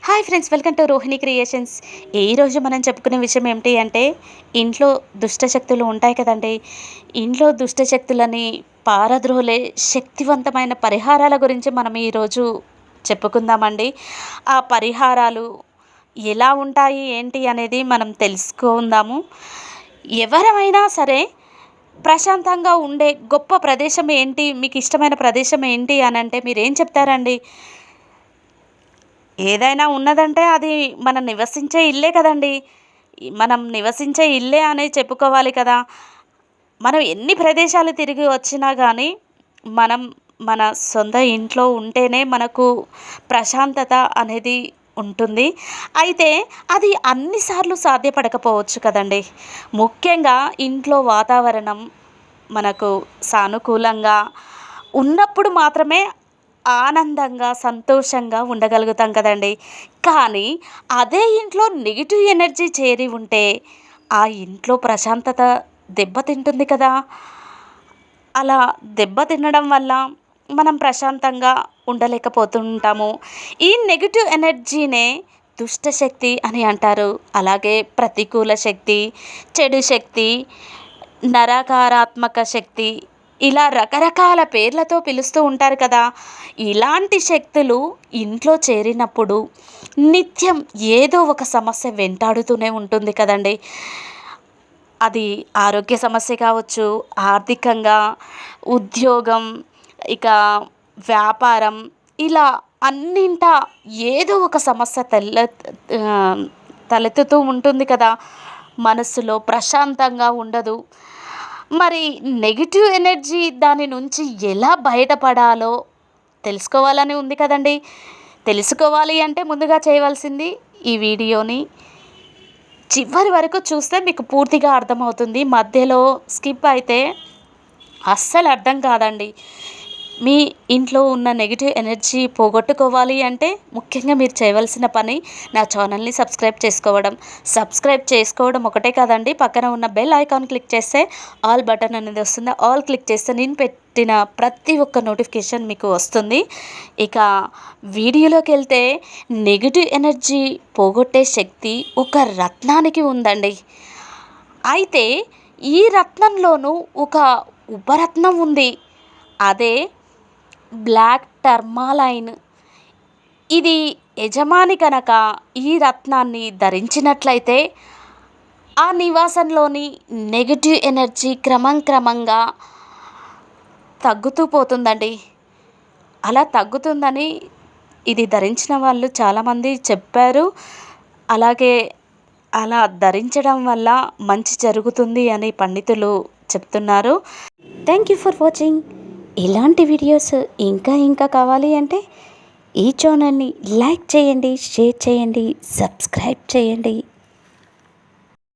Hi friends, welcome to Rohini creations. ఈరోజు మనం చెప్పుకునే విషయం ఏమిటి అంటే, ఇంట్లో దుష్టశక్తులు ఉంటాయి కదండి. ఇంట్లో దుష్టశక్తులని పారద్రోలే శక్తివంతమైన పరిహారాల గురించి మనం ఈరోజు చెప్పుకుందామండి. ఆ పరిహారాలు ఎలా ఉంటాయి ఏంటి అనేది మనం తెలుసుకుందాము. ఎవరమైనా సరే ప్రశాంతంగా ఉండే గొప్ప ప్రదేశం ఏంటి, మీకు ఇష్టమైన ప్రదేశం ఏంటి అని అంటే మీరేం చెప్తారండి? ఏదైనా ఉన్నదంటే అది మనం నివసించే ఇల్లే కదండీ! మనం నివసించే ఇల్లే అనే చెప్పుకోవాలి కదా! మనం ఎన్ని ప్రదేశాలు తిరిగి వచ్చినా గానీ, మనం మన సొంత ఇంట్లో ఉంటేనే మనకు ప్రశాంతత అనేది ఉంటుంది. అయితే అది అన్ని సార్లు సాధ్యపడకపోవచ్చు కదండీ! ముఖ్యంగా ఇంట్లో వాతావరణం మనకు సానుకూలంగా ఉన్నప్పుడు మాత్రమే ఆనందంగా, సంతోషంగా ఉండగలుగుతాం కదండీ! కానీ అదే ఇంట్లో నెగెటివ్ ఎనర్జీ చేరి ఉంటే, ఆ ఇంట్లో ప్రశాంతత దెబ్బతింటుంది కదా! అలా దెబ్బతినడం వల్ల మనం ప్రశాంతంగా ఉండలేకపోతుంటాము. ఈ నెగెటివ్ ఎనర్జీనే దుష్టశక్తి అని అంటారు. అలాగే ప్రతికూల శక్తి, చెడు శక్తి, నరకారాత్మక శక్తి, ఇలా రకరకాల పేర్లతో పిలుస్తూ ఉంటారు కదా! ఇలాంటి శక్తులు ఇంట్లో చేరినప్పుడు నిత్యం ఏదో ఒక సమస్య వెంటాడుతూనే ఉంటుంది కదండీ! అది ఆరోగ్య సమస్య కావచ్చు, ఆర్థికంగా, ఉద్యోగం, ఇక వ్యాపారం, ఇలా అన్నింటా ఏదో ఒక సమస్య తలెత్తుతూ ఉంటుంది కదా! మనస్సులో ప్రశాంతంగా ఉండదు. మరి నెగెటివ్ ఎనర్జీ దాని నుంచి ఎలా బయటపడాలో తెలుసుకోవాలని ఉంది కదండీ! తెలుసుకోవాలి అంటే ముందుగా చేయవలసింది ఈ వీడియోని చివరి వరకు చూస్తే మీకు పూర్తిగా అర్థమవుతుంది. మధ్యలో స్కిప్ అయితే అస్సలు అర్థం కాదండి. మీ ఇంట్లో ఉన్న నెగెటివ్ ఎనర్జీ పోగొట్టుకోవాలి అంటే ముఖ్యంగా మీరు చేయవలసిన పని నా ఛానల్ని సబ్స్క్రైబ్ చేసుకోవడం. సబ్స్క్రైబ్ చేసుకోవడం ఒకటే కాదండి, పక్కన ఉన్న బెల్ ఐకాన్ క్లిక్ చేస్తే ఆల్ బటన్ అనేది వస్తుంది. ఆల్ క్లిక్ చేస్తే నేను పెట్టిన ప్రతి ఒక్క నోటిఫికేషన్ మీకు వస్తుంది. ఇక వీడియోలోకి వెళ్తే, నెగెటివ్ ఎనర్జీ పోగొట్టే శక్తి ఒక రత్నానికి ఉందండి. అయితే ఈ రత్నంలోనూ ఒక ఉపరత్నం ఉంది. అదే బ్లాక్ టర్మాలైన్. ఇది యజమాని కనుక ఈ రత్నాన్ని ధరించినట్లయితే ఆ నివాసంలోని నెగటివ్ ఎనర్జీ క్రమంగా తగ్గుతూ పోతుందండి. అలా తగ్గుతుందని ఇది ధరించిన వాళ్ళు చాలామంది చెప్పారు. అలాగే అలా ధరించడం వల్ల మంచి జరుగుతుంది అని పండితులు చెప్తున్నారు. Thank you for watching. ఇలాంటి వీడియోస్ ఇంకా కావాలి అంటే ఈ ఛానల్ని లైక్ చేయండి, షేర్ చేయండి, సబ్స్క్రైబ్ చేయండి.